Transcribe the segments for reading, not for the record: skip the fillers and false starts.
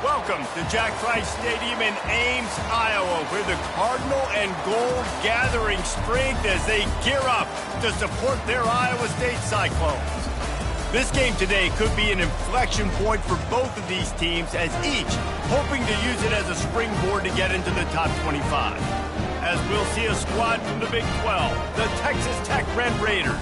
Welcome to Jack Trice Stadium in Ames, Iowa, where the Cardinal and Gold gathering strength as they gear up to support their Iowa State Cyclones. This game today could be an inflection point for both of these teams, as each hoping to use it as a springboard to get into the top 25. As we'll see a squad from the Big 12, the Texas Tech Red Raiders,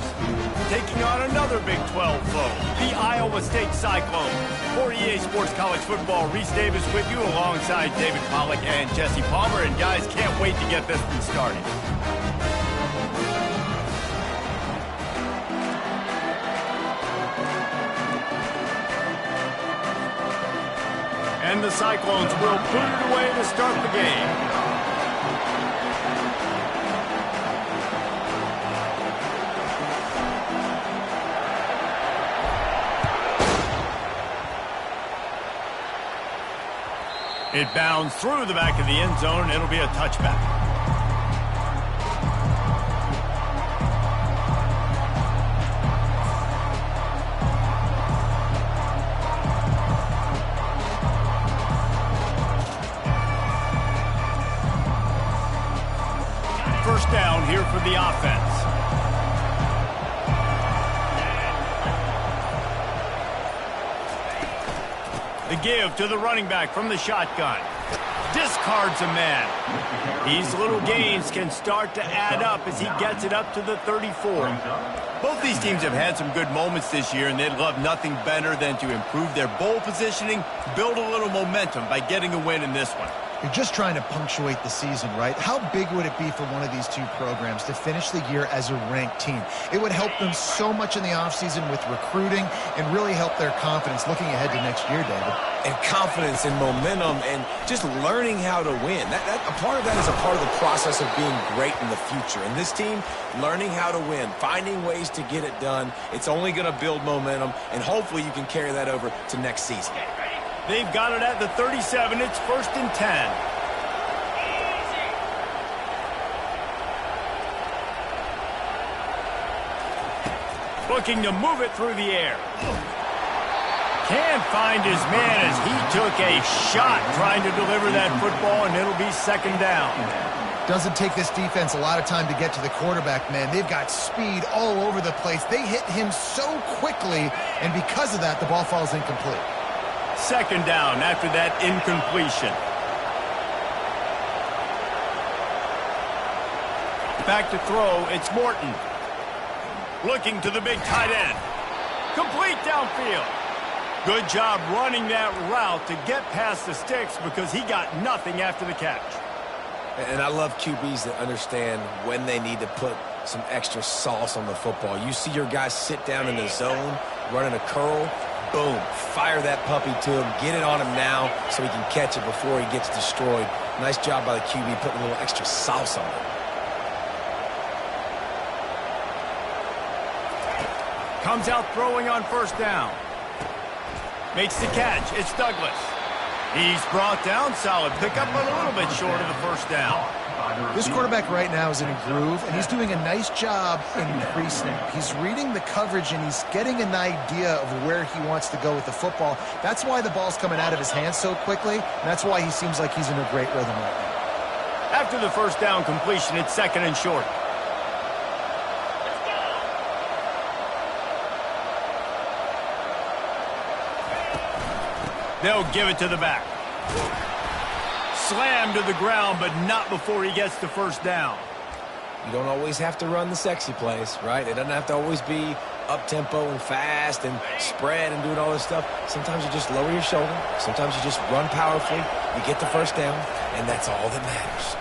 taking on another Big 12 foe, the Iowa State Cyclones. For EA Sports College Football, Reese Davis with you alongside David Pollack and Jesse Palmer. And guys, can't wait to get this one started. And the Cyclones will put it away to start the game. It bounds through the back of the end zone. It'll be a touchback. First down here for the offense. The give to the running back from the shotgun. Discards a man. These little gains can start to add up as he gets it up to the 34. Both these teams have had some good moments this year, and they'd love nothing better than to improve their bowl positioning, build a little momentum by getting a win in this one. You're just trying to punctuate the season, right? How big would it be for one of these two programs to finish the year as a ranked team? It would help them so much in the offseason with recruiting and really help their confidence looking ahead to next year, David. And confidence and momentum and just learning how to win. A part of that is a part of the process of being great in the future. And this team, learning how to win, finding ways to get it done, it's only going to build momentum, and hopefully you can carry that over to next season. They've got it at the 37. It's 1st and 10. Looking to move it through the air. Can't find his man as he took a shot trying to deliver that football, and it'll be 2nd down. Doesn't take this defense a lot of time to get to the quarterback, man. They've got speed all over the place. They hit him so quickly, and because of that, the ball falls incomplete. 2nd down after that incompletion. Back to throw, it's Morton. Looking to the big tight end. Complete downfield. Good job running that route to get past the sticks because he got nothing after the catch. And I love QBs that understand when they need to put some extra sauce on the football. You see your guys sit down in the zone, running a curl, boom, fire that puppy to him, get it on him now so he can catch it before he gets destroyed. Nice job by the QB putting a little extra sauce on it. Comes out throwing on 1st down. Makes the catch. It's Douglas. He's brought down. Solid pickup, but a little bit short of the 1st down. This quarterback right now is in a groove, and he's doing a nice job in pre-snap. He's reading the coverage, and he's getting an idea of where he wants to go with the football. That's why the ball's coming out of his hands so quickly, and that's why he seems like he's in a great rhythm right now. After the 1st down completion, it's 2nd and short. They'll give it to the back. Slammed to the ground, but not before he gets the 1st down. You don't always have to run the sexy plays, right? It doesn't have to always be up-tempo and fast and spread and doing all this stuff. Sometimes you just lower your shoulder. Sometimes you just run powerfully. You get the 1st down, and that's all that matters.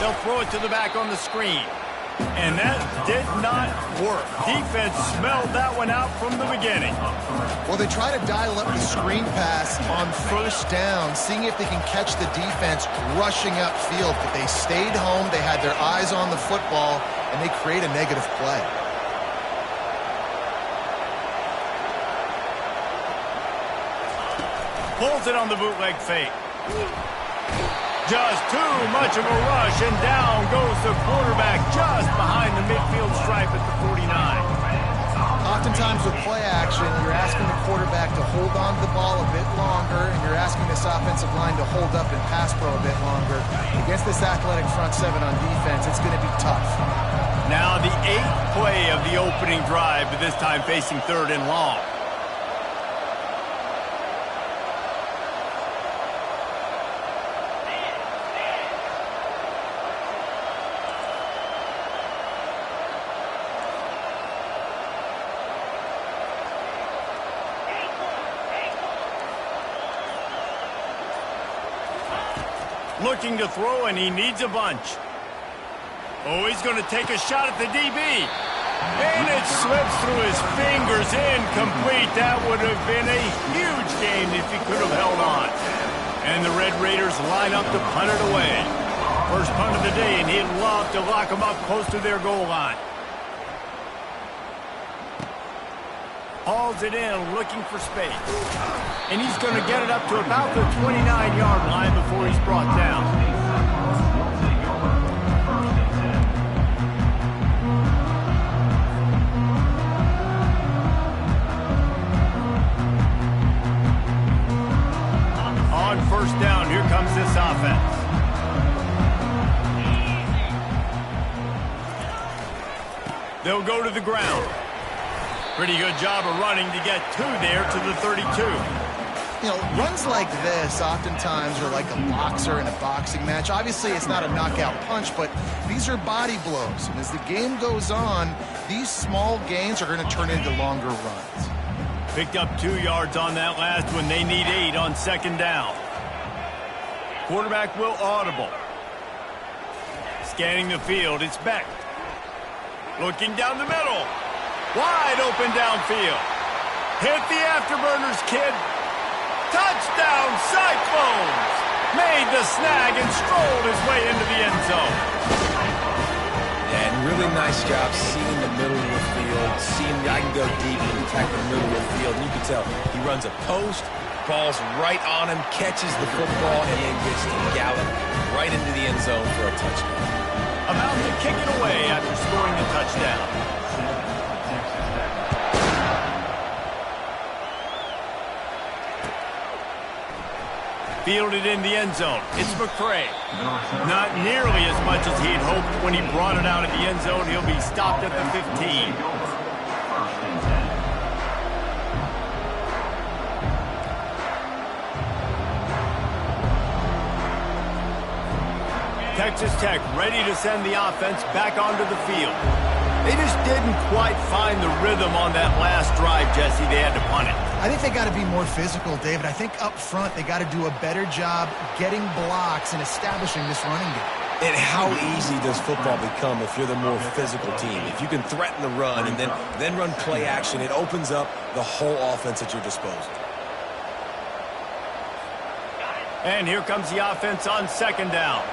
They'll throw it to the back on the screen. And that did not work. Defense smelled that one out from the beginning. Well, they try to dial up the screen pass on 1st down, seeing if they can catch the defense rushing upfield. But they stayed home, they had their eyes on the football, and they create a negative play. Pulls it on the bootleg fake. Just too much of a rush, and down goes the quarterback just behind the midfield stripe at the 49. Oftentimes with play action, you're asking the quarterback to hold on to the ball a bit longer, and you're asking this offensive line to hold up and pass pro a bit longer. Against this athletic front seven on defense, it's going to be tough. Now the 8th play of the opening drive, but this time facing 3rd and long. Looking to throw, and he needs a bunch. Oh, he's going to take a shot at the DB. And it slips through his fingers, incomplete. That would have been a huge game if he could have held on. And the Red Raiders line up to punt it away. First punt of the day, and he'd love to lock them up close to their goal line. Hauls it in, looking for space. And he's going to get it up to about the 29-yard line before he's brought down. On first down, here comes this offense. They'll go to the ground. Pretty good job of running to get 2 there to the 32. You know, runs like this oftentimes are like a boxer in a boxing match. Obviously, it's not a knockout punch, but these are body blows. And as the game goes on, these small gains are going to turn into longer runs. Picked up 2 yards on that last one. They need 8 on second down. Quarterback will audible. Scanning the field, it's Beck. Looking down the middle. Wide open downfield. Hit the afterburners, kid. Touchdown, Cyclones! Made the snag and strolled his way into the end zone. And really nice job seeing the middle of the field, seeing I can go deep and attack the middle of the field. And you can tell he runs a post, ball's right on him, catches the football, and then gets to gallop right into the end zone for a touchdown. About to kick it away after scoring the touchdown. Fielded in the end zone. It's McCray. Not nearly as much as he'd hoped when he brought it out of the end zone. He'll be stopped at the 15. Texas Tech ready to send the offense back onto the field. They just didn't quite find the rhythm on that last drive, Jesse. They had to punt it. I think they got to be more physical, David. I think up front they got to do a better job getting blocks and establishing this running game. And how easy does football become if you're the more physical team? If you can threaten the run and then run play action, it opens up the whole offense at your disposal. And here comes the offense on second down.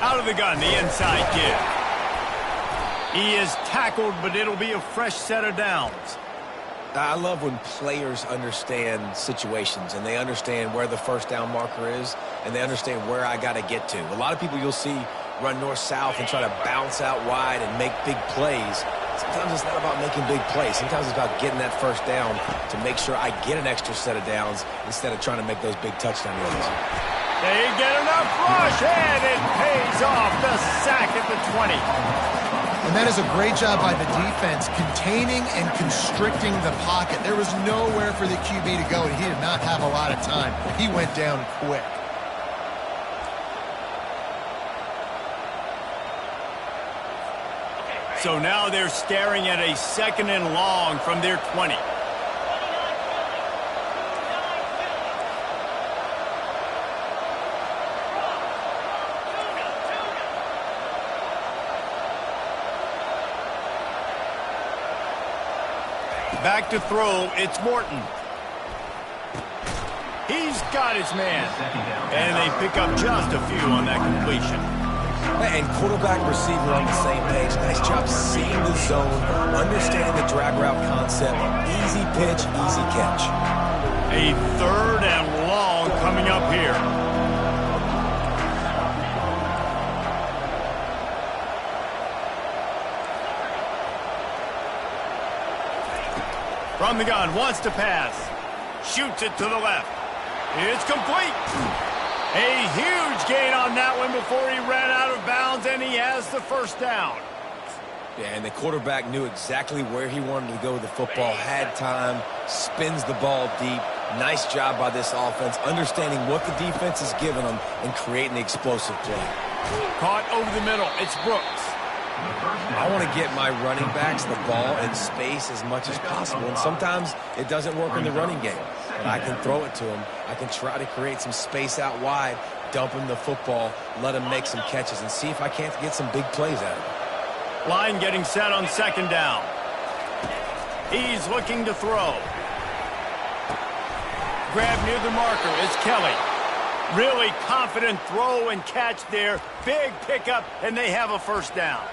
Out of the gun, the inside kick. He is tackled, but it'll be a fresh set of downs. I love when players understand situations and they understand where the first down marker is and they understand where I got to get to. A lot of people you'll see run north-south and try to bounce out wide and make big plays. Sometimes it's not about making big plays. Sometimes it's about getting that first down to make sure I get an extra set of downs instead of trying to make those big touchdown runs. They get enough rush, and it pays off. The sack at the 20. And that is a great job by the defense, containing and constricting the pocket. There was nowhere for the QB to go, and he did not have a lot of time. He went down quick. So now they're staring at a second and long from their 20. Back to throw, it's Morton. He's got his man. And they pick up just a few on that completion. And quarterback receiver on the same page. Nice job seeing the zone, understanding the drag route concept. Easy pitch, easy catch. A 3rd and long coming up here. From the gun, wants to pass. Shoots it to the left. It's complete. A huge gain on that one before he ran out of bounds, and he has the first down. Yeah, and the quarterback knew exactly where he wanted to go with the football, had time, spins the ball deep. Nice job by this offense, understanding what the defense is giving them and creating the explosive play. Caught over the middle. It's Brooks. I want to get my running backs the ball in space as much as possible, and sometimes it doesn't work in the running game. But I can throw it to them. I can try to create some space out wide, dump him the football, let him make some catches, and see if I can't get some big plays out of him. Line getting set on 2nd down. He's looking to throw. Grab near the marker. It's Kelly. Really confident throw and catch there. Big pickup, and they have a first down.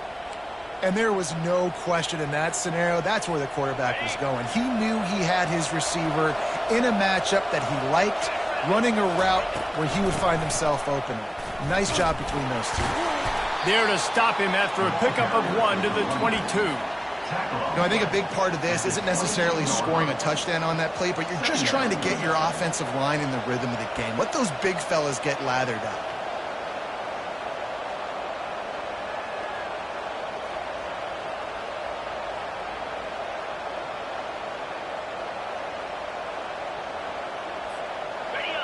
And there was no question in that scenario. That's where the quarterback was going. He knew he had his receiver in a matchup that he liked, running a route where he would find himself open. Nice job between those two. There to stop him after a pickup of 1 to the 22. You know, I think a big part of this isn't necessarily scoring a touchdown on that play, but you're just trying to get your offensive line in the rhythm of the game. Let those big fellas get lathered up.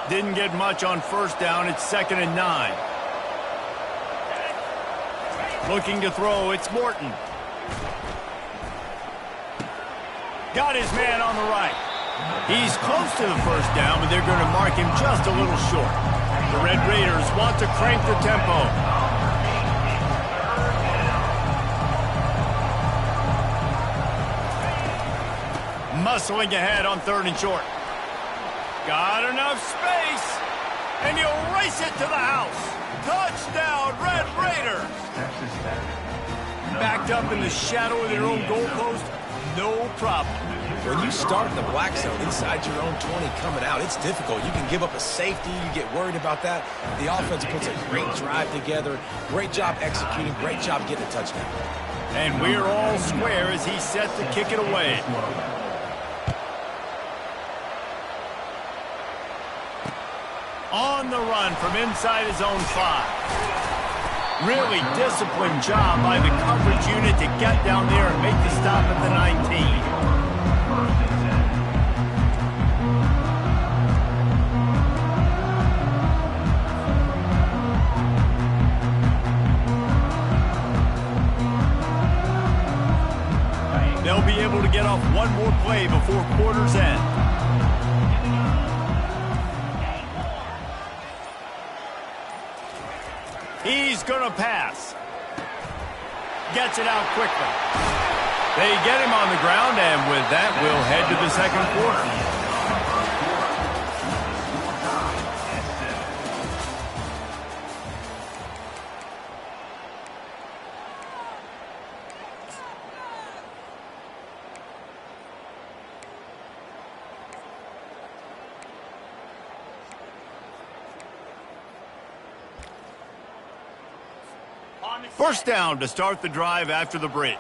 Didn't get much on 1st down. It's 2nd and 9. Looking to throw. It's Morton. Got his man on the right. He's close to the first down, but they're going to mark him just a little short. The Red Raiders want to crank the tempo. Muscling ahead on 3rd and short. Got enough space, and he'll race it to the house. Touchdown, Red Raiders. Backed up in the shadow of their own goalpost, no problem. When you start in the black zone inside your own 20 coming out, it's difficult. You can give up a safety. You get worried about that. The offense puts a great drive together. Great job executing. Great job getting a touchdown. And we're all square as he sets to kick it away. On the run from inside his own 5. Really disciplined job by the coverage unit to get down there and make the stop at the 19. They'll be able to get off one more play before quarter's end. He's going to pass. Gets it out quickly. They get him on the ground, and with that, we'll head to the 2nd quarter. First down to start the drive after the break.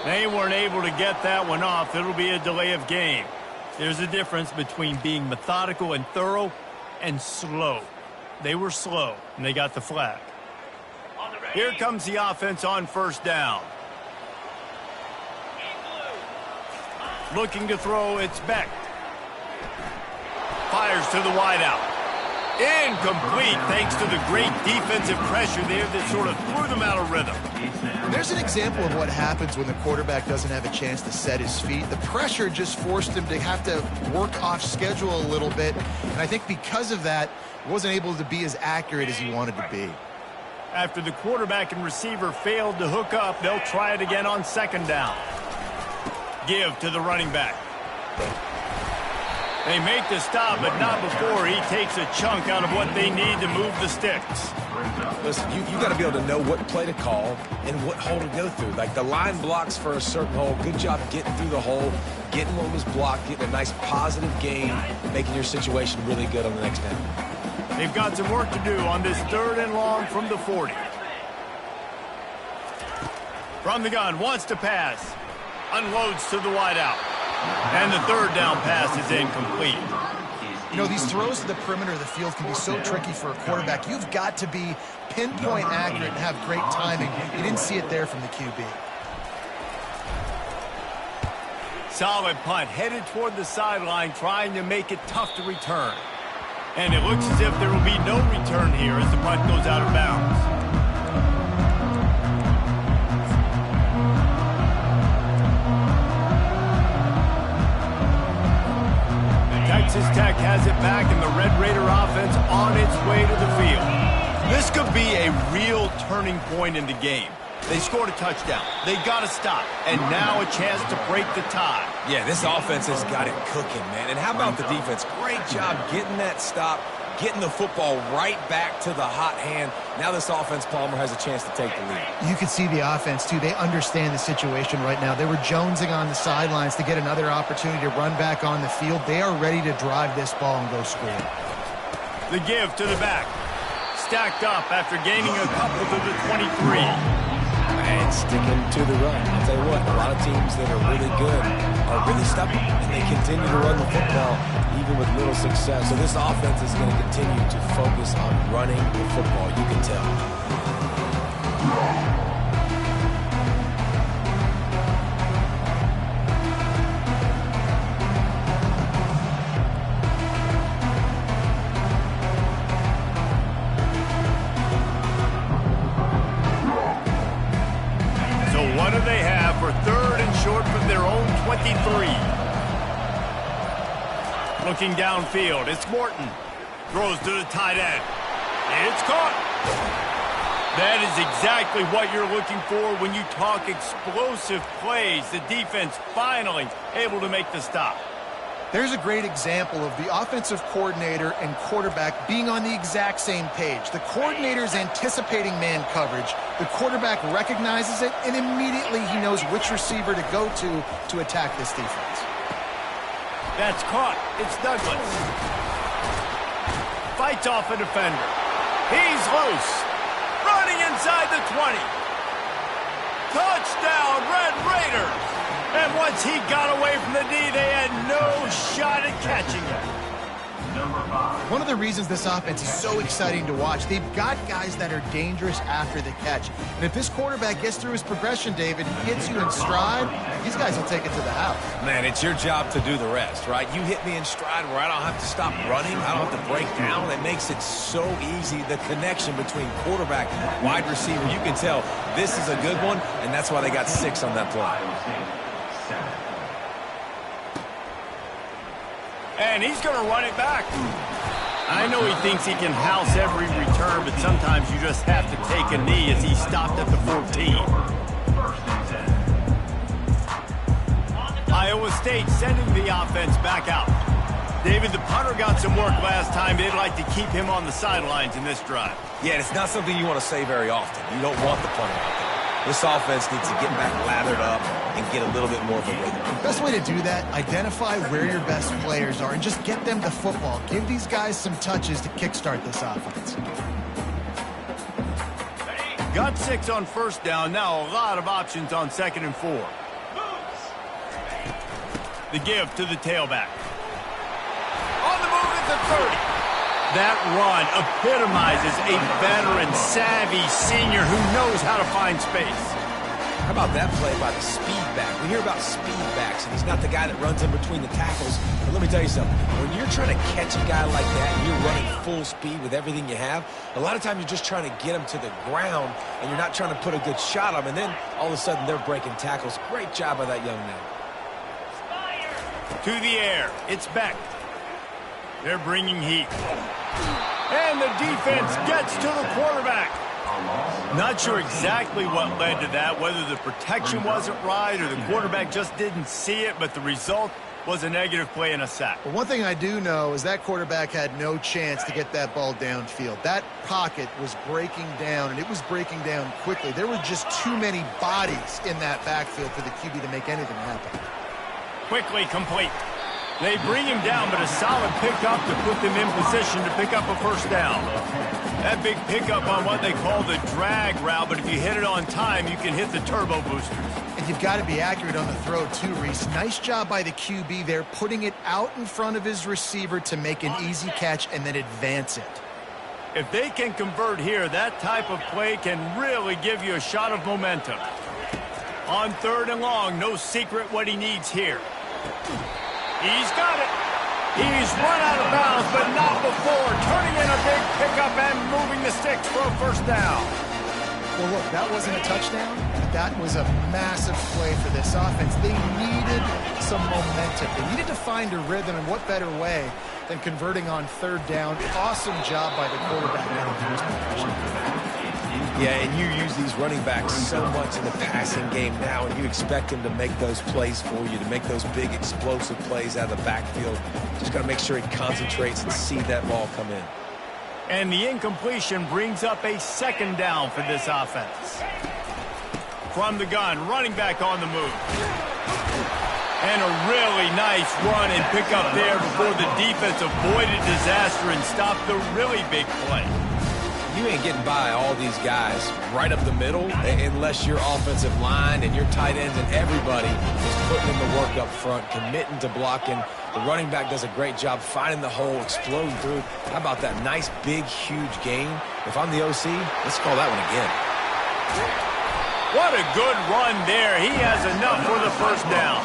They weren't able to get that one off. It'll be a delay of game. There's a difference between being methodical and thorough and slow. They were slow, and they got the flag. Here comes the offense on 1st down. Looking to throw, it's Beck. Fires to the wideout. Incomplete thanks to the great defensive pressure there that sort of threw them out of rhythm. There's an example of what happens when the quarterback doesn't have a chance to set his feet. The pressure just forced him to have to work off schedule a little bit, and I think because of that, he wasn't able to be as accurate as he wanted to be. After the quarterback and receiver failed to hook up, they'll try it again on 2nd down. Give to the running back. They make the stop, but not before he takes a chunk out of what they need to move the sticks. Listen, you got to be able to know what play to call and what hole to go through. Like the line blocks for a certain hole. Good job getting through the hole, getting what was blocked, getting a nice positive gain, making your situation really good on the next down. They've got some work to do on this 3rd and long from the 40. From the gun, wants to pass. Unloads to the wideout. And the 3rd down pass is incomplete. You know, these throws to the perimeter of the field can be so tricky for a quarterback. You've got to be pinpoint accurate and have great timing. You didn't see it there from the QB. Solid punt, headed toward the sideline, trying to make it tough to return. And it looks as if there will be no return here as the punt goes out of bounds. Texas Tech has it back, and the Red Raider offense on its way to the field. This could be a real turning point in the game. They scored a touchdown. They got to stop, and now a chance to break the tie. Yeah, this offense has got it cooking, man. And how about the defense? Great job getting that stop, getting the football right back to the hot hand. Now this offense, Palmer, has a chance to take the lead. You can see the offense, too. They understand the situation right now. They were jonesing on the sidelines to get another opportunity to run back on the field. They are ready to drive this ball and go score. The give to the back. Stacked up after gaining a couple to the 23. And sticking to the run. I'll tell you what, a lot of teams that are really good are really stubborn, and they continue to run the football even with little success. So this offense is going to continue to focus on running the football. You can tell. What do they have for 3rd and short from their own 23? Looking downfield, it's Morton. Throws to the tight end. It's caught. That is exactly what you're looking for when you talk explosive plays. The defense finally able to make the stop. There's a great example of the offensive coordinator and quarterback being on the exact same page. The coordinator's anticipating man coverage. The quarterback recognizes it, and immediately he knows which receiver to go to attack this defense. That's caught. It's Douglas. Fights off a defender. He's loose. Running inside the 20. Touchdown, Red Raiders. And once he got away from the D, they had no shot at catching him. One of the reasons this offense is so exciting to watch, they've got guys that are dangerous after the catch. And if this quarterback gets through his progression, David, hits you in stride, these guys will take it to the house. Man, it's your job to do the rest, right? You hit me in stride where I don't have to stop running. I don't have to break down. That makes it so easy. The connection between quarterback and wide receiver, you can tell this is a good one, and that's why they got 6 on that play. And he's going to run it back. I know he thinks he can house every return, but sometimes you just have to take a knee as he stopped at the 14. Iowa State sending the offense back out. David, the punter got some work last time. They'd like to keep him on the sidelines in this drive. Yeah, it's not something you want to say very often. You don't want the punter out there. This offense needs to get back lathered up and get a little bit more of a rhythm. The best way to do that, identify where your best players are and just get them the football. Give these guys some touches to kickstart this offense. Got 6 on 1st down. Now a lot of options on 2nd and 4. The give to the tailback. On the move at the 30. That run epitomizes a veteran, savvy senior who knows how to find space. How about that play by the speed back? We hear about speed backs, and he's not the guy that runs in between the tackles. But let me tell you something. When you're trying to catch a guy like that, and you're running full speed with everything you have, a lot of times you're just trying to get him to the ground, and you're not trying to put a good shot on him, and then all of a sudden they're breaking tackles. Great job by that young man. To the air. It's Beck. They're bringing heat. And the defense gets to the quarterback. Not sure exactly what led to that, whether the protection wasn't right or the quarterback just didn't see it, but the result was a negative play and a sack. But one thing I do know is that quarterback had no chance to get that ball downfield. That pocket was breaking down, and it was breaking down quickly. There were just too many bodies in that backfield for the QB to make anything happen. Quickly complete. They bring him down, but a solid pickup to put them in position to pick up a first down. That big pickup on what they call the drag route, but if you hit it on time, you can hit the turbo boosters. And you've got to be accurate on the throw too, Reese. Nice job by the QB there, putting it out in front of his receiver to make an easy catch and then advance it. If they can convert here, that type of play can really give you a shot of momentum. On 3rd and long, no secret what he needs here. He's got it. He's run out of bounds, but not before. Turning in a big pickup and moving the sticks for a first down. Well, look, that wasn't a touchdown. That was a massive play for this offense. They needed some momentum. They needed to find a rhythm, and what better way than converting on 3rd down. Awesome job by the quarterback. Yeah, and you use these running backs so much in the passing game now, and you expect them to make those plays for you, to make those big explosive plays out of the backfield. Just got to make sure he concentrates and see that ball come in. And the incompletion brings up a 2nd down for this offense. From the gun, running back on the move. And a really nice run and pick up there before the defense avoided disaster and stopped the really big play. You ain't getting by all these guys right up the middle unless your offensive line and your tight ends and everybody is putting in the work up front, committing to blocking. The running back does a great job finding the hole, exploding through. How about that nice, big, huge gain? If I'm the OC, let's call that one again. What a good run there. He has enough for the first down.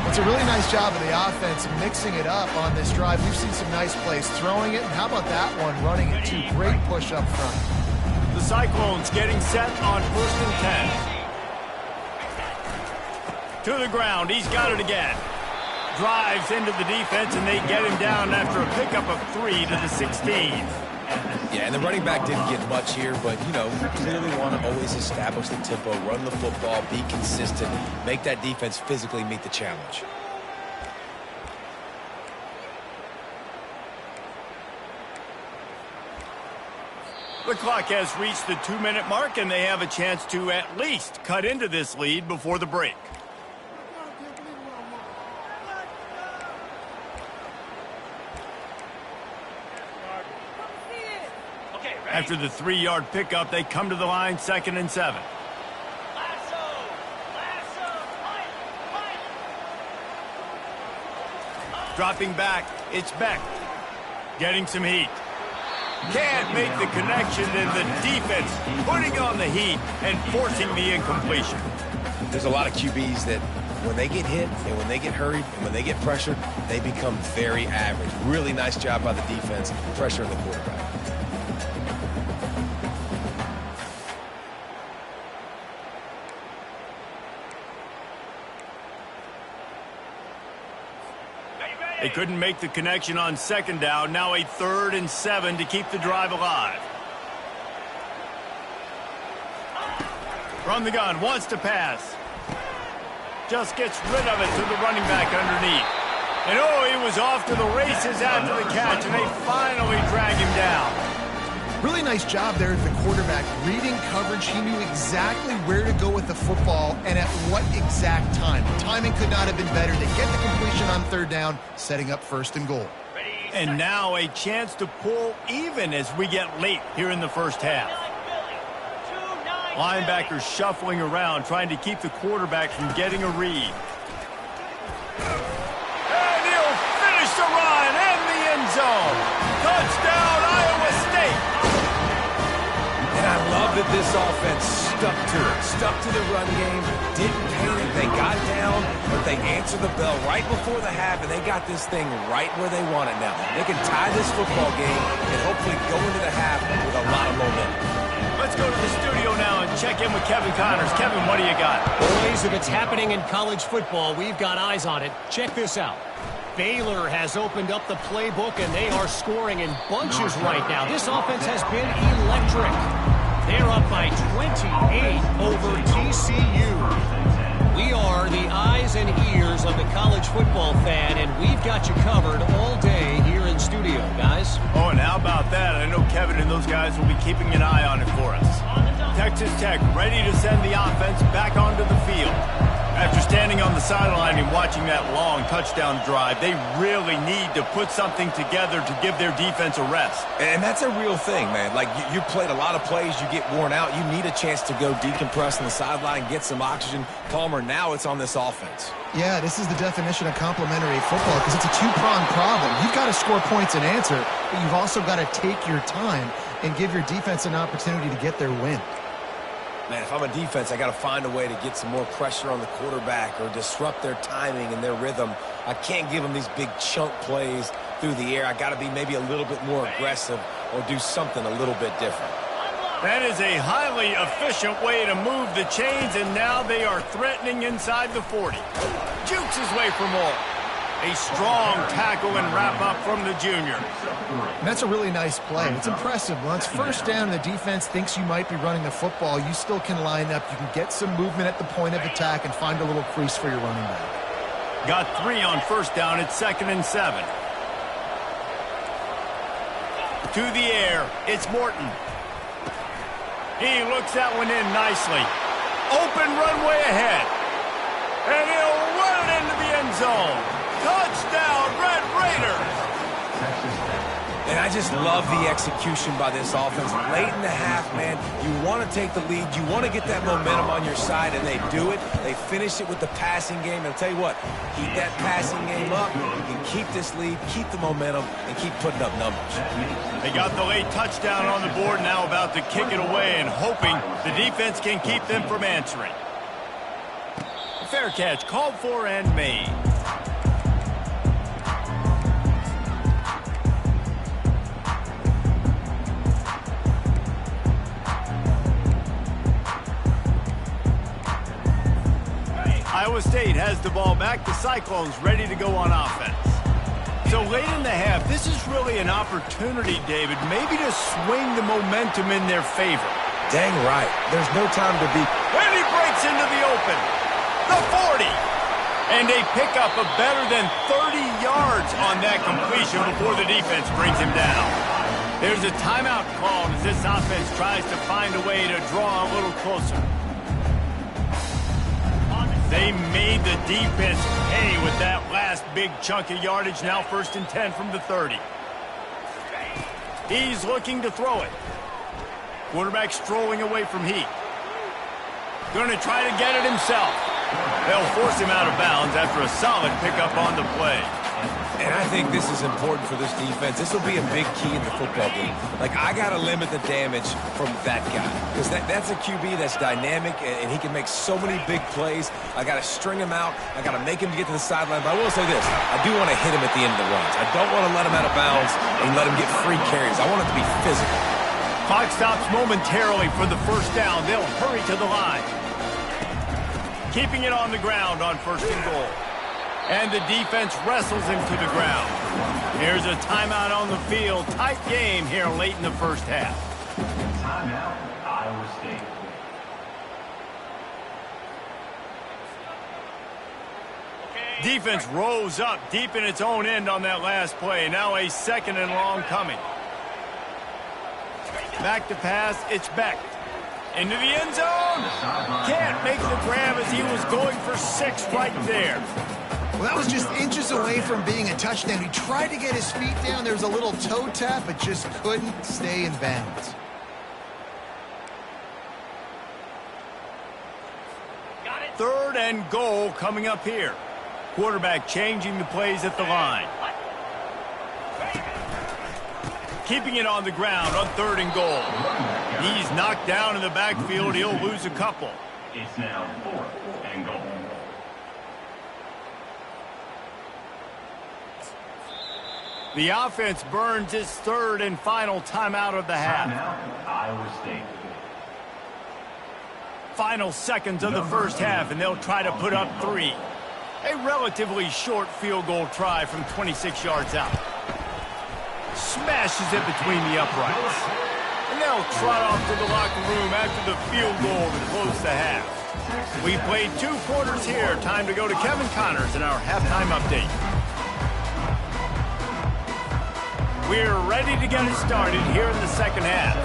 It's a really nice job of the offense mixing it up on this drive. We've seen some nice plays throwing it. And how about that one running it too? Great push up front. The Cyclones getting set on 1st and 10. To the ground. He's got it again. Drives into the defense, and they get him down after a pickup of 3 to the 16. Yeah, and the running back didn't get much here, but, you know, you clearly want to always establish the tempo, run the football, be consistent, make that defense physically meet the challenge. The clock has reached the 2-minute mark, and they have a chance to at least cut into this lead before the break. After the 3-yard pickup, they come to the line, 2nd and 7. Dropping back, it's Beck. Getting some heat. Can't make the connection, and the defense putting on the heat and forcing the incompletion. There's a lot of QBs that when they get hit and when they get hurried and when they get pressured, they become very average. Really nice job by the defense, pressuring the quarterback. They couldn't make the connection on 2nd down. Now a 3rd and 7 to keep the drive alive. From the gun, wants to pass. Just gets rid of it to the running back underneath. And oh, he was off to the races after the catch, and they finally drag him down. Really nice job there at the quarterback. Reading coverage, he knew exactly where to go with the football and at what exact time. Timing could not have been better. They get the completion on 3rd down, setting up 1st and goal. And now a chance to pull even as we get late here in the first half. Linebackers shuffling around, trying to keep the quarterback from getting a read. And he'll finish the run in the end zone. Touchdown, Iowa State. And I love that this offense stuck to it, stuck to the run game, didn't panic. They got down, but they answered the bell right before the half, and they got this thing right where they want it now. They can tie this football game and hopefully go into the half with a lot of momentum. Let's go to the studio now and check in with Kevin Connors. Kevin, what do you got? Boys, if it's happening in college football, we've got eyes on it. Check this out. Baylor has opened up the playbook, and they are scoring in bunches right now. This offense has been electric. They're up by 28 over TCU. We are the eyes and ears of the college football fan, and we've got you covered all day here in studio, guys. Oh, and how about that? I know Kevin and those guys will be keeping an eye on it for us. Texas Tech ready to send the offense back onto the field. After standing on the sideline and watching that long touchdown drive, they really need to put something together to give their defense a rest. And that's a real thing, man. Like, you played a lot of plays, you get worn out. You need a chance to go decompress on the sideline, get some oxygen. Palmer, now it's on this offense. Yeah, this is the definition of complementary football because it's a two-pronged problem. You've got to score points and answer, but you've also got to take your time and give your defense an opportunity to get their win. Man, if I'm a defense, I got to find a way to get some more pressure on the quarterback or disrupt their timing and their rhythm. I can't give them these big chunk plays through the air. I got to be maybe a little bit more aggressive or do something a little bit different. That is a highly efficient way to move the chains, and now they are threatening inside the 40. Jukes his way for more. A strong tackle and wrap-up from the junior. And that's a really nice play. It's impressive. Once first down, the defense thinks you might be running the football. You still can line up. You can get some movement at the point of attack and find a little crease for your running back. Got 3 on first down. It's 2nd and 7. To the air. It's Morton. He looks that one in nicely. Open runway ahead. And he'll run it into the end zone. Touchdown, Red Raiders! And I just love the execution by this offense. Late in the half, man, you want to take the lead. You want to get that momentum on your side, and they do it. They finish it with the passing game. And I'll tell you what, keep that passing game up. You can keep this lead, keep the momentum, and keep putting up numbers. They got the late touchdown on the board, now about to kick it away and hoping the defense can keep them from answering. Fair catch, called for and made. Iowa State has the ball back. The Cyclones ready to go on offense. So late in the half, this is really an opportunity, David, maybe to swing the momentum in their favor. Dang right. There's no time to be. And he breaks into the open. The 40. And they pick up a better than 30 yards on that completion before the defense brings him down. There's a timeout called as this offense tries to find a way to draw a little closer. They made the defense pay with that last big chunk of yardage. Now 1st and 10 from the 30. He's looking to throw it. Quarterback strolling away from Heat. Going to try to get it himself. They'll force him out of bounds after a solid pickup on the play. And I think this is important for this defense. This will be a big key in the football game. Like, I got to limit the damage from that guy. Because that's a QB that's dynamic, and he can make so many big plays. I got to string him out. I got to make him get to the sideline. But I will say this. I do want to hit him at the end of the runs. I don't want to let him out of bounds and let him get free carries. I want it to be physical. Clock stops momentarily for the first down. They'll hurry to the line. Keeping it on the ground on 1st and goal. And the defense wrestles him to the ground. Here's a timeout on the field. Tight game here late in the first half. Timeout, Iowa State. Defense rose up deep in its own end on that last play. Now a 2nd and long coming. Back to pass. It's Beck. Into the end zone. Can't make the grab as he was going for 6 right there. Well, that was just inches away from being a touchdown. He tried to get his feet down. There was a little toe tap, but just couldn't stay in bounds. Got it. 3rd and goal coming up here. Quarterback changing the plays at the line. Keeping it on the ground on 3rd and goal. He's knocked down in the backfield. He'll lose a couple. It's now 4th and goal. The offense burns its 3rd and final timeout of the half. Timeout, Iowa State. Final seconds of the first half, and they'll try to put up 3. A relatively short field goal try from 26 yards out. Smashes it between the uprights. And they'll trot off to the locker room after the field goal to close the half. We played 2 quarters here. Time to go to Kevin Connors in our halftime update. We're ready to get it started here in the second half.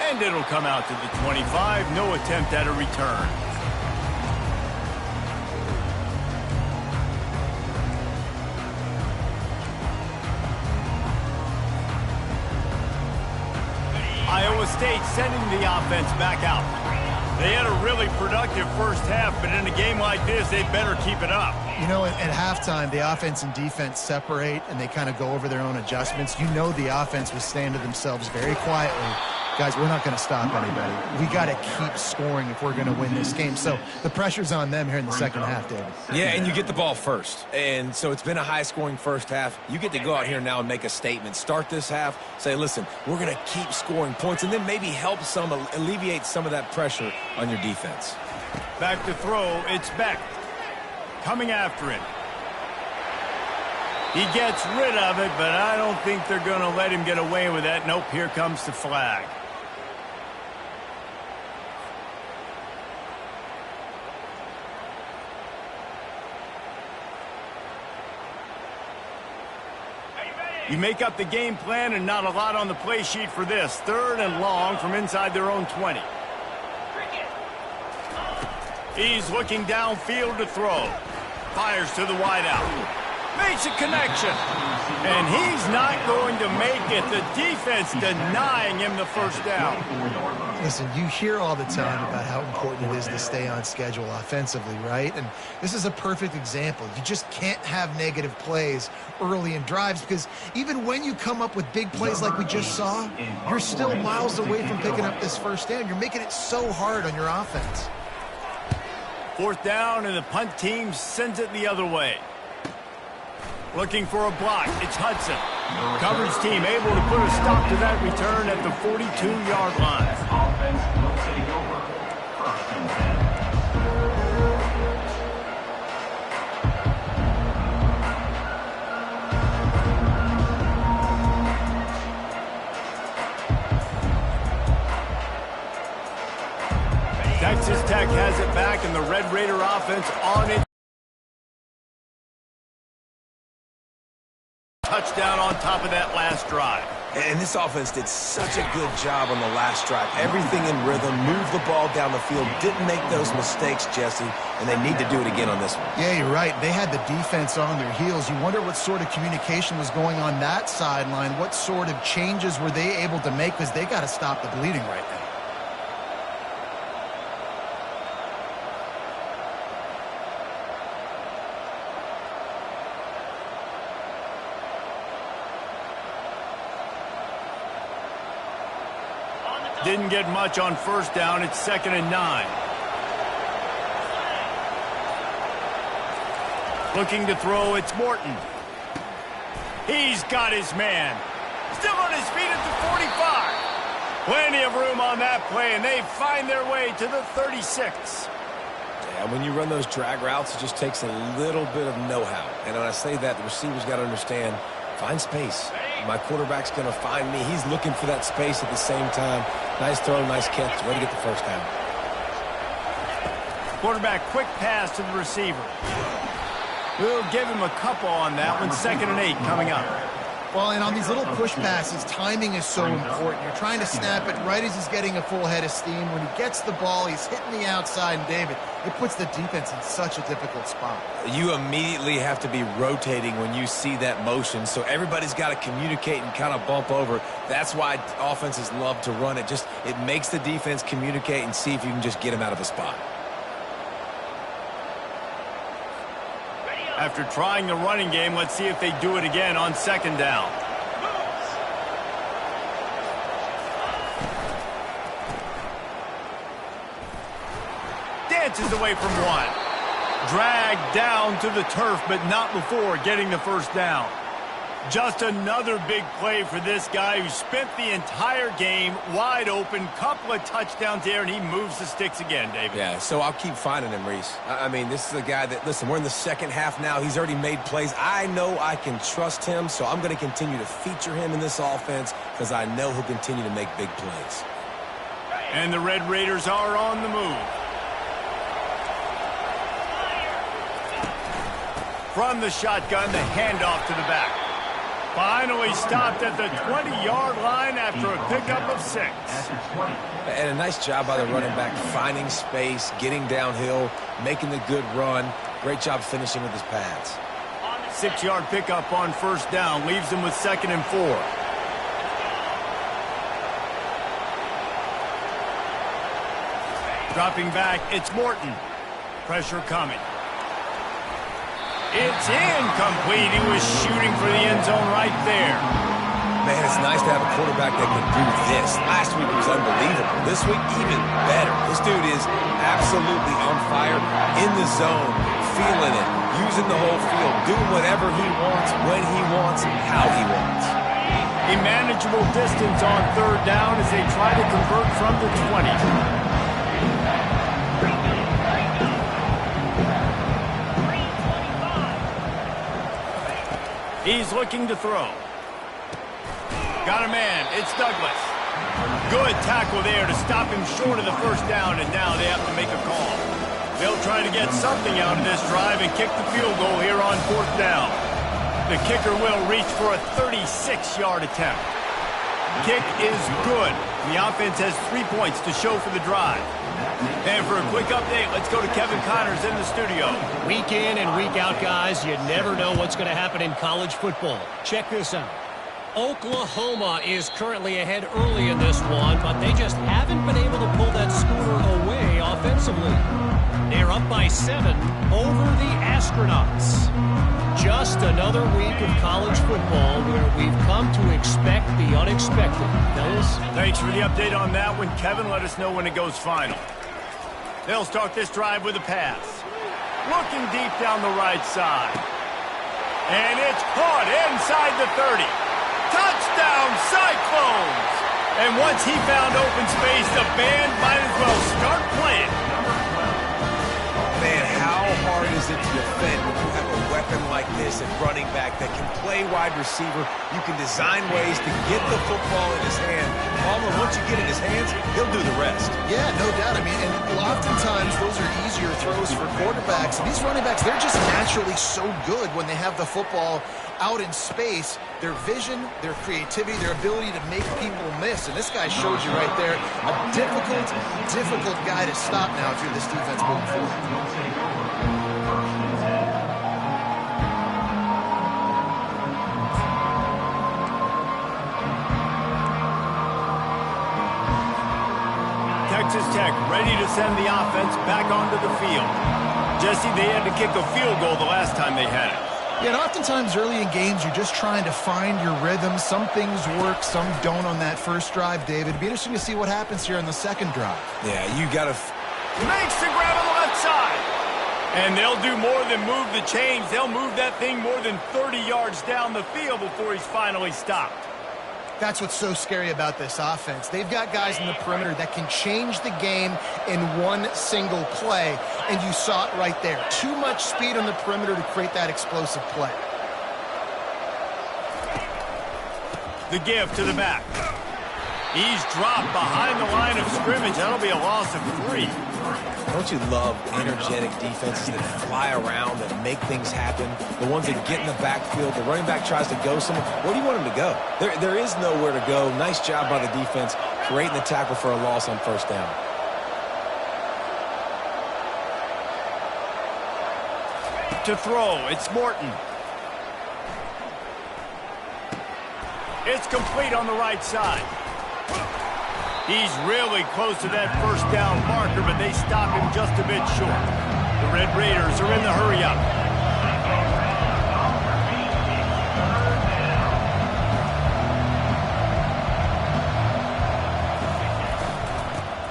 And it'll come out to the 25. No attempt at a return. Iowa State sending the offense back out. They had a really productive first half, but in a game like this, they better keep it up. You know, at halftime, the offense and defense separate, and they kind of go over their own adjustments. You know the offense was saying to themselves very quietly, guys, we're not going to stop anybody. We got to keep scoring if we're going to win this game. So the pressure's on them here in the second half, David. Yeah, and you get the ball first. And so it's been a high-scoring first half. You get to go out here now and make a statement. Start this half, say, listen, we're going to keep scoring points, and then maybe help alleviate some of that pressure on your defense. Back to throw, it's Beck. Coming after him. He gets rid of it, but I don't think they're going to let him get away with that. Nope, here comes the flag. You make up the game plan and not a lot on the play sheet for this. 3rd and long from inside their own 20. He's looking downfield to throw. Fires to the wideout. Makes a connection. And he's not going to make it. The defense denying him the first down. Listen, you hear all the time about how important it is to stay on schedule offensively, right? And this is a perfect example. You just can't have negative plays early in drives because even when you come up with big plays like we just saw, you're still miles away from picking up this first down. You're making it so hard on your offense. 4th down, and the punt team sends it the other way. Looking for a block. It's Hudson. Coverage team able to put a stop to that return at the 42-yard line. Offense will take over. 1st and 10. Texas Tech has it back, and the Red Raider offense on it. Touchdown on top of that last drive. And this offense did such a good job on the last drive. Everything in rhythm, moved the ball down the field, didn't make those mistakes, Jesse, and they need to do it again on this one. Yeah, you're right. They had the defense on their heels. You wonder what sort of communication was going on that sideline. What sort of changes were they able to make because they got to stop the bleeding right now. Didn't get much on first down. It's 2nd and 9. Looking to throw, it's Morton. He's got his man. Still on his feet at the 45. Plenty of room on that play, and they find their way to the 36. Yeah, when you run those drag routes, it just takes a little bit of know-how. And when I say that, the receivers got to understand, find space. My quarterback's going to find me. He's looking for that space at the same time. Nice throw, nice catch. Way to get the first down. Quarterback, quick pass to the receiver. We'll give him a couple on that one. 2nd and 8 coming up. Well, and on these little push passes, timing is so important. You're trying to snap it right as he's getting a full head of steam. When he gets the ball, he's hitting the outside, and David, it puts the defense in such a difficult spot. You immediately have to be rotating when you see that motion, so everybody's got to communicate and kind of bump over. That's why offenses love to run it. Just it makes the defense communicate and see if you can just get him out of a spot. After trying the running game, let's see if they do it again on 2nd down. Dances away from one. Dragged down to the turf, but not before getting the first down. Just another big play for this guy who spent the entire game wide open. Couple of touchdowns there, and he moves the sticks again, David. Yeah, so I'll keep finding him, Reese. I mean, this is a guy that, listen, we're in the second half now. He's already made plays. I know I can trust him, so I'm going to continue to feature him in this offense because I know he'll continue to make big plays. And the Red Raiders are on the move. From the shotgun, the handoff to the back. Finally stopped at the 20-yard line after a pickup of 6. And a nice job by the running back, finding space, getting downhill, making the good run. Great job finishing with his pads. 6-yard pickup on first down leaves him with 2nd and 4. Dropping back, it's Morton. Pressure coming. It's incomplete. He was shooting for the end zone right there. Man, it's nice to have a quarterback that can do this. Last week was unbelievable. This week, even better. This dude is absolutely on fire, in the zone, feeling it, using the whole field, doing whatever he wants, when he wants, how he wants. A manageable distance on 3rd down as they try to convert from the 20. He's looking to throw. Got a man. It's Douglas. Good tackle there to stop him short of the first down, and now they have to make a call. They'll try to get something out of this drive and kick the field goal here on 4th down. The kicker will reach for a 36-yard attempt. Kick is good. The offense has 3 points to show for the drive. And for a quick update, let's go to Kevin Connors in the studio. Week in and week out, guys, you never know what's going to happen in college football. Check this out. Oklahoma is currently ahead early in this one, but they just haven't been able to pull that scooter away offensively. They're up by 7 over the Astronauts. Just another week of college football where we've come to expect the unexpected. Fellas? Thanks for the update on that one, Kevin. Let us know when it goes final. They'll start this drive with a pass. Looking deep down the right side. And it's caught inside the 30. Touchdown, Cyclones! And once he found open space, the band might as well start playing. Man, how hard is it to defend when you have a weapon like this at running back that can play wide receiver? You can design ways to get the football in his hand. Palmer, once you get it in his hands, he'll do the rest. Yeah, no doubt. I mean, and oftentimes those are easier throws for quarterbacks. And these running backs, they're just naturally so good when they have the football out in space. Their vision, their creativity, their ability to make people miss. And this guy showed you right there a difficult guy to stop now if you're this defense moving forward. Texas Tech ready to send the offense back onto the field. Jesse, they had to kick a field goal the last time they had it. Yeah, and oftentimes early in games, you're just trying to find your rhythm. Some things work, some don't on that first drive, David. It'd be interesting to see what happens here on the second drive. Yeah, you got to... Makes the grab on the left side. And they'll do more than move the chains. They'll move that thing more than 30 yards down the field before he's finally stopped. That's what's so scary about this offense. They've got guys in the perimeter that can change the game in one single play, and you saw it right there. Too much speed on the perimeter to create that explosive play. The give to the back. He's dropped behind the line of scrimmage. That'll be a loss of 3. Don't you love energetic defenses that fly around, that make things happen? The ones that get in the backfield, the running back tries to go somewhere. Where do you want him to go? There is nowhere to go. Nice job by the defense, creating the tackle for a loss on first down. To throw, it's Morton. It's complete on the right side. He's really close to that first down marker, but they stop him just a bit short. The Red Raiders are in the hurry-up.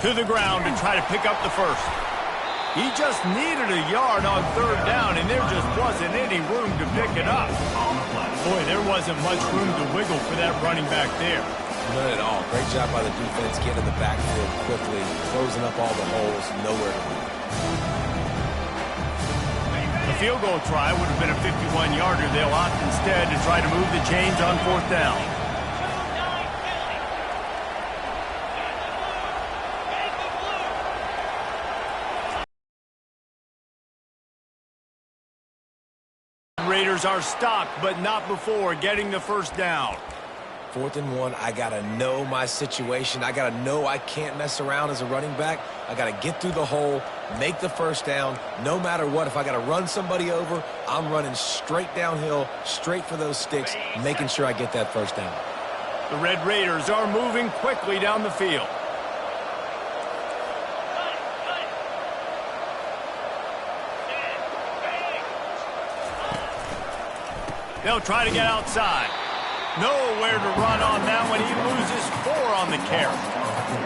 To the ground to try to pick up the first. He just needed a yard on third down, and there just wasn't any room to pick it up. Boy, there wasn't much room to wiggle for that running back there. None at all. Great job by the defense getting in the backfield quickly, closing up all the holes, nowhere to run. The field goal try would have been a 51-yarder. They'll opt instead to try to move the chains on fourth down. Raiders are stopped, but not before getting the first down. 4th and 1, I got to know my situation. I got to know I can't mess around as a running back. I got to get through the hole, make the first down. No matter what, if I got to run somebody over, I'm running straight downhill, straight for those sticks, making sure I get that first down. The Red Raiders are moving quickly down the field. They'll try to get outside. Nowhere to run on that one. He loses 4 on the carry.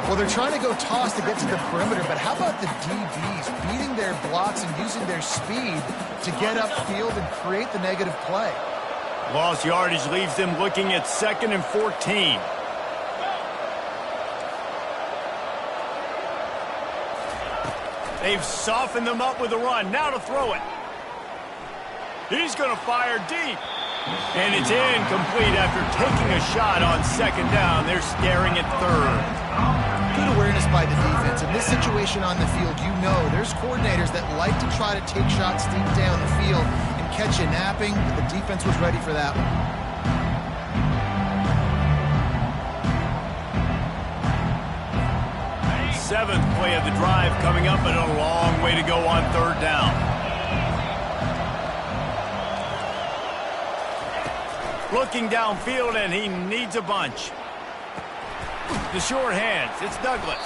Well, they're trying to go toss to get to the perimeter, but how about the DBs beating their blocks and using their speed to get upfield and create the negative play? Lost yardage leaves them looking at 2nd and 14. They've softened them up with a run. Now to throw it. He's going to fire deep. And it's incomplete after taking a shot on 2nd down. They're staring at 3rd. Good awareness by the defense. In this situation on the field, you know there's coordinators that like to try to take shots deep down the field and catch you napping. The defense was ready for that one. Seventh play of the drive coming up, and a long way to go on 3rd down. Looking downfield, and he needs a bunch. The short hands, it's Douglas.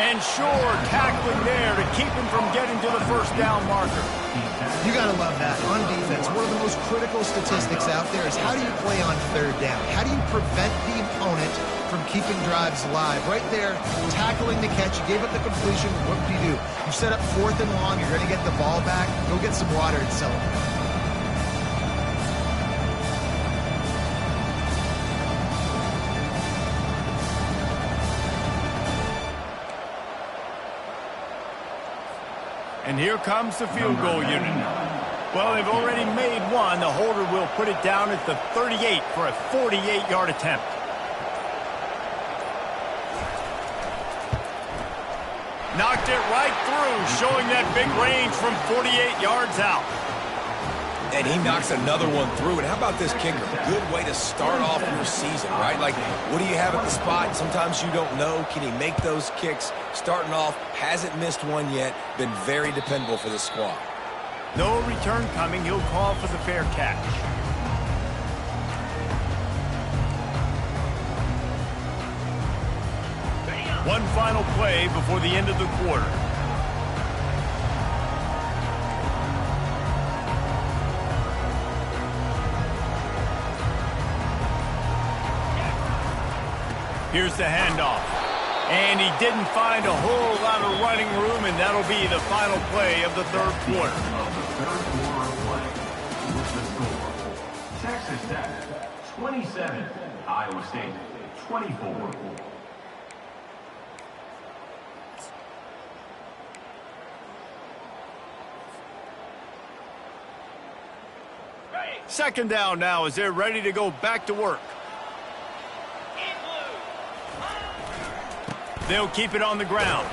And Shore tackling there to keep him from getting to the first down marker. You got to love that. On defense, one of the most critical statistics out there is how do you play on 3rd down? How do you prevent the opponent from keeping drives alive? Right there, tackling the catch. You gave up the completion. What do? You set up 4th and long. You're going to get the ball back. Go get some water and celebrate. And here comes the field goal unit. Well, they've already made one. The holder will put it down at the 38 for a 48-yard attempt. Knocked it right through, showing that big range from 48 yards out. And he knocks another one through. And how about this kicker? Good way to start off your season, right? Like, what do you have at the spot? Sometimes you don't know. Can he make those kicks? Starting off, hasn't missed one yet. Been very dependable for the squad. No return coming. He'll call for the fair catch. One final play before the end of the quarter. Here's the handoff. And he didn't find a whole lot of running room, and that'll be the final play of the 3rd quarter. Texas Tech, 27. Iowa State, 24. Second down now as they're ready to go back to work. They'll keep it on the ground.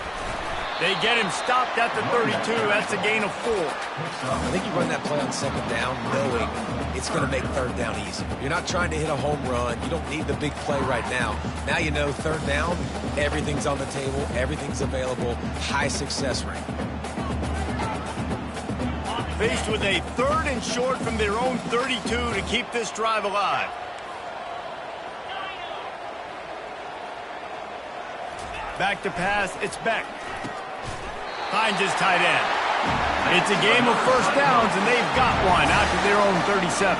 They get him stopped at the 32. That's a gain of 4. I think you run that play on 2nd down knowing it's going to make 3rd down easy. You're not trying to hit a home run. You don't need the big play right now. Now you know 3rd down, everything's on the table, everything's available, high success rate. Faced with a 3rd and short from their own 32 to keep this drive alive. Back to pass, it's Beck. Finds his tight end. It's a game of first downs, and they've got one out to their own 37.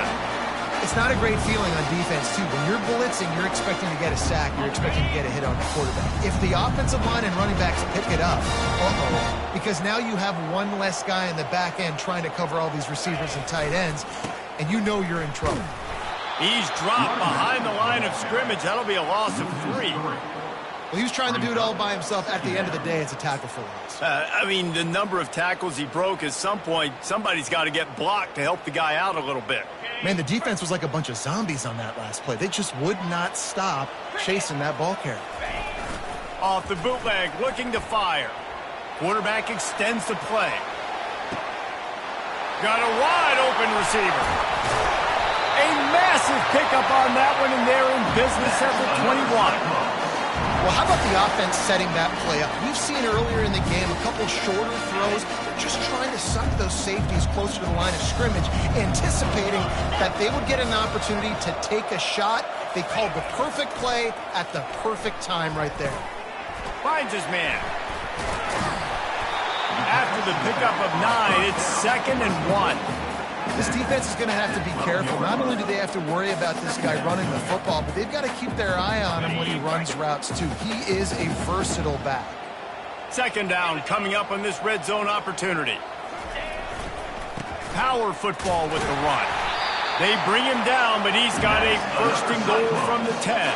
It's not a great feeling on defense, too. When you're blitzing, you're expecting to get a sack. You're expecting to get a hit on the quarterback. If the offensive line and running backs pick it up, because now you have one less guy in the back end trying to cover all these receivers and tight ends, and you know you're in trouble. He's dropped behind the line of scrimmage. That'll be a loss of 3. Well, he was trying to do it all by himself. At the end of the day, it's a tackle for loss. I mean, the number of tackles he broke, at some point, somebody's got to get blocked to help the guy out a little bit. Man, the defense was like a bunch of zombies on that last play. They just would not stop chasing that ball carrier. Off the bootleg, looking to fire. Quarterback extends the play. Got a wide open receiver. A massive pickup on that one, and they're in business at the 21. Well, how about the offense setting that play up? We've seen earlier in the game a couple shorter throws. They're just trying to suck those safeties closer to the line of scrimmage, anticipating that they would get an opportunity to take a shot. They called the perfect play at the perfect time right there. Finds his man. After the pickup of 9, it's 2nd and 1. This defense is going to have to be careful. Not only do they have to worry about this guy running the football, but they've got to keep their eye on him when he runs routes, too. He is a versatile back. 2nd down coming up on this red zone opportunity. Power football with the run. They bring him down, but he's got a 1st and goal from the 10.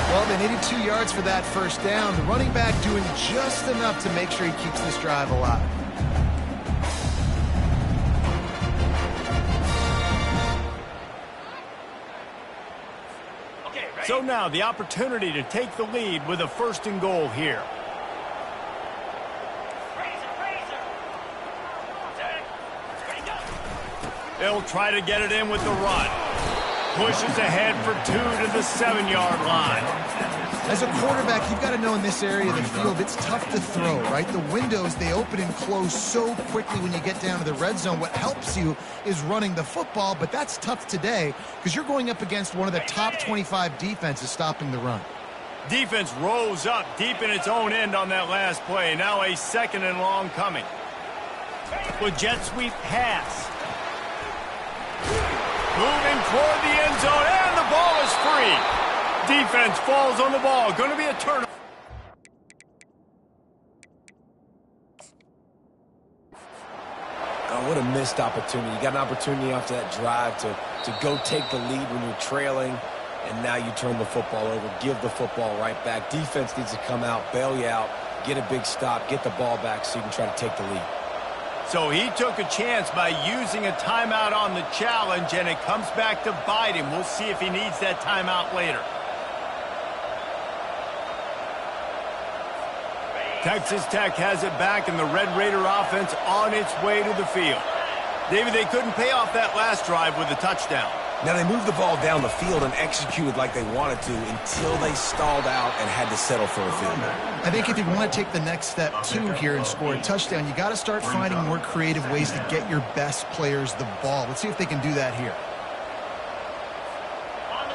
Well, they needed 2 yards for that 1st down. The running back doing just enough to make sure he keeps this drive alive. So now the opportunity to take the lead with a 1st and goal here. They'll try to get it in with the run. Pushes ahead for 2 to the 7-yard line. As a quarterback, you've got to know in this area of the field, it's tough to throw, right? The windows, they open and close so quickly when you get down to the red zone. What helps you is running the football, but that's tough today because you're going up against one of the top 25 defenses stopping the run. Defense rose up deep in its own end on that last play. Now a 2nd and long coming. With jet sweep pass. Moving toward the end zone, and the ball is free. Defense falls on the ball. Going to be a turnover. Oh, what a missed opportunity. You got an opportunity after that drive to go take the lead when you're trailing, and now you turn the football over, give the football right back. Defense needs to come out, bail you out, get a big stop, get the ball back so you can try to take the lead. So he took a chance by using a timeout on the challenge, and it comes back to bite him. We'll see if he needs that timeout later. Texas Tech has it back, and the Red Raider offense on its way to the field. David, they couldn't pay off that last drive with a touchdown. Now, they moved the ball down the field and executed like they wanted to until they stalled out and had to settle for a field goal. I think if you want to take the next step, too, here and score a touchdown, you got to start finding more creative ways to get your best players the ball. Let's see if they can do that here.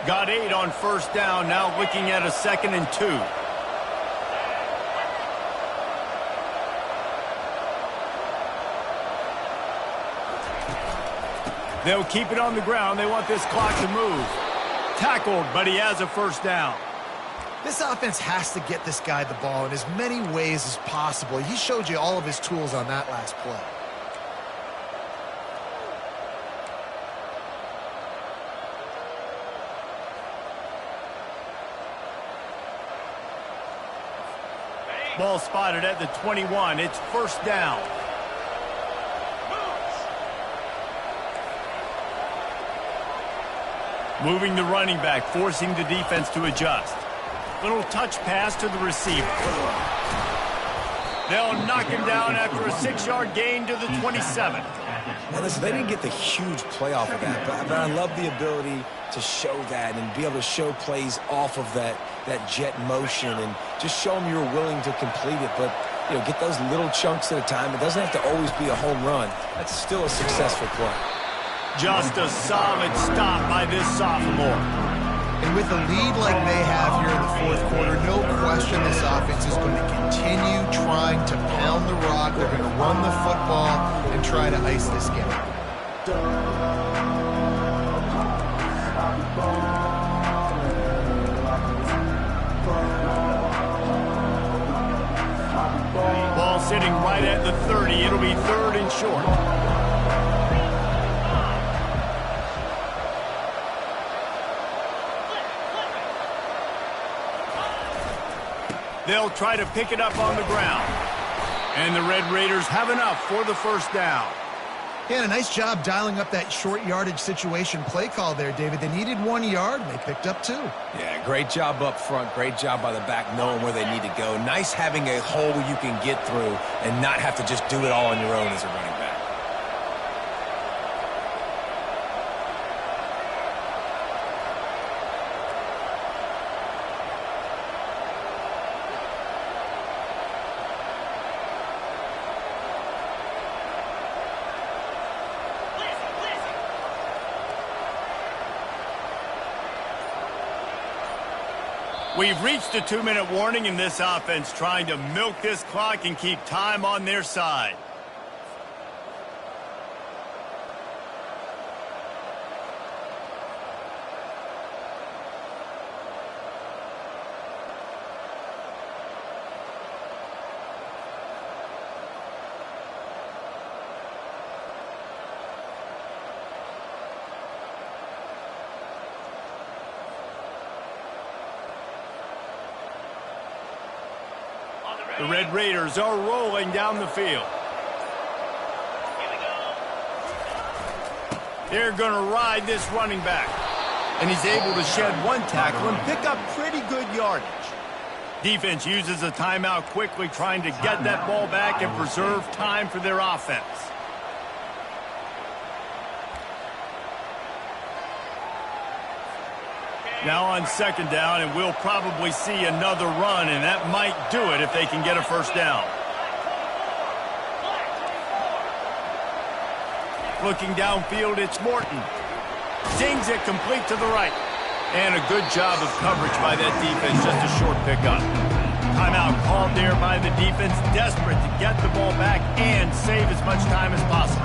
Got 8 on 1st down, now looking at a 2nd and 2. They'll keep it on the ground. They want this clock to move. Tackled, but he has a 1st down. This offense has to get this guy the ball in as many ways as possible. He showed you all of his tools on that last play. Ball spotted at the 21. It's 1st down. Moving the running back, forcing the defense to adjust. Little touch pass to the receiver. They'll knock him down after a 6-yard gain to the 27. Now, listen, they didn't get the huge play off of that, but I love the ability to show that and be able to show plays off of that jet motion and just show them you're willing to complete it. But, you know, get those little chunks at a time. It doesn't have to always be a home run. That's still a successful play. Just a solid stop by this sophomore. And with a lead like they have here in the 4th quarter, no question this offense is going to continue trying to pound the rock. They're going to run the football and try to ice this game. sitting right at the 30. It'll be 3rd and short. They'll try to pick it up on the ground. And the Red Raiders have enough for the first down. Yeah, a nice job dialing up that short yardage situation play call there, David. They needed 1 yard, and they picked up 2. Yeah, great job up front. Great job by the back knowing where they need to go. Nice having a hole you can get through and not have to just do it all on your own as a running back. We've reached a 2-minute warning in this offense, trying to milk this clock and keep time on their side. The Red Raiders are rolling down the field. They're going to ride this running back. And he's able to shed 1 tackle and pick up pretty good yardage. Defense uses a timeout quickly, trying to get that ball back and preserve time for their offense. Now on 2nd down, and we'll probably see another run, and that might do it if they can get a first down. Looking downfield, it's Morton. Zings it complete to the right. And a good job of coverage by that defense, just a short pickup. Timeout called there by the defense, desperate to get the ball back and save as much time as possible.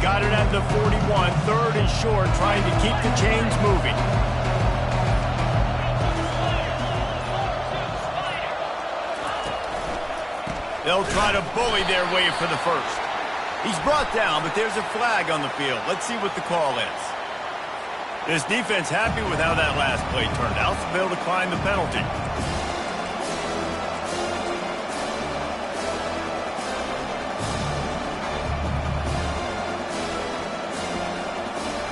Got it at the 41, 3rd and short, trying to keep the chains moving. They'll try to bully their way for the first. He's brought down, but there's a flag on the field. Let's see what the call is. This defense happy with how that last play turned out, so they'll decline the penalty.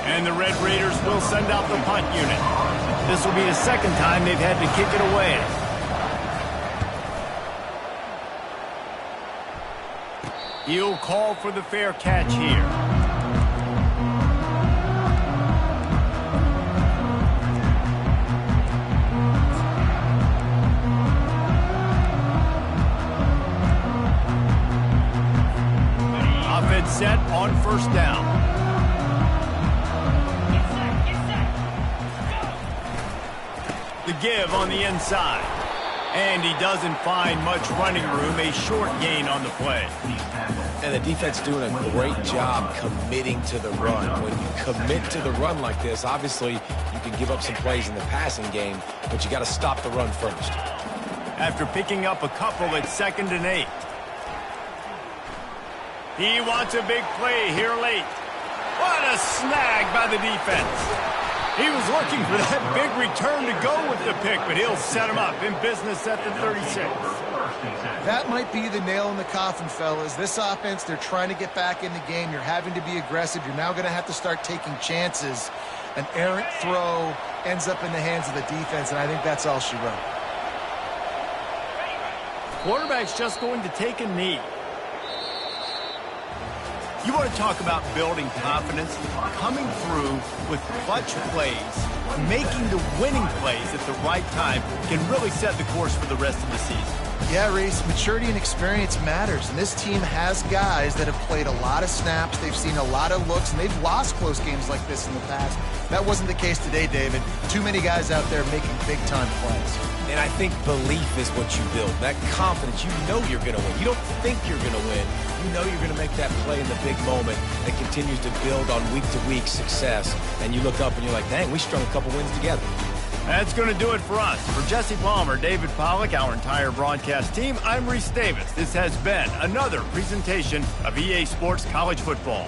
And the Red Raiders will send out the punt unit. This will be the 2nd time they've had to kick it away. He'll call for the fair catch here. Offense set on 1st down. The give on the inside. And he doesn't find much running room, a short gain on the play. And the defense doing a great job committing to the run. When you commit to the run like this, obviously you can give up some plays in the passing game, but you got to stop the run first. After picking up a couple at 2nd and 8. He wants a big play here late. What a snag by the defense. He was looking for that big return to go with the pick, but he'll set him up in business at the 36. That might be the nail in the coffin, fellas. This offense, they're trying to get back in the game. You're having to be aggressive. You're now going to have to start taking chances. An errant throw ends up in the hands of the defense, and I think that's all she wrote. Quarterback's just going to take a knee. You want to talk about building confidence? Coming through with clutch plays, making the winning plays at the right time can really set the course for the rest of the season. Yeah, Reese, maturity and experience matters, and this team has guys that have played a lot of snaps, they've seen a lot of looks, and they've lost close games like this in the past. That wasn't the case today, David. Too many guys out there making big-time plays. And I think belief is what you build. That confidence, you know you're going to win. You don't think you're going to win. You know you're going to make that play in the big moment that continues to build on week-to-week success. And you look up and you're like, dang, we strung a couple wins together. That's going to do it for us. For Jesse Palmer, David Pollack, our entire broadcast team, I'm Reese Davis. This has been another presentation of EA Sports College Football.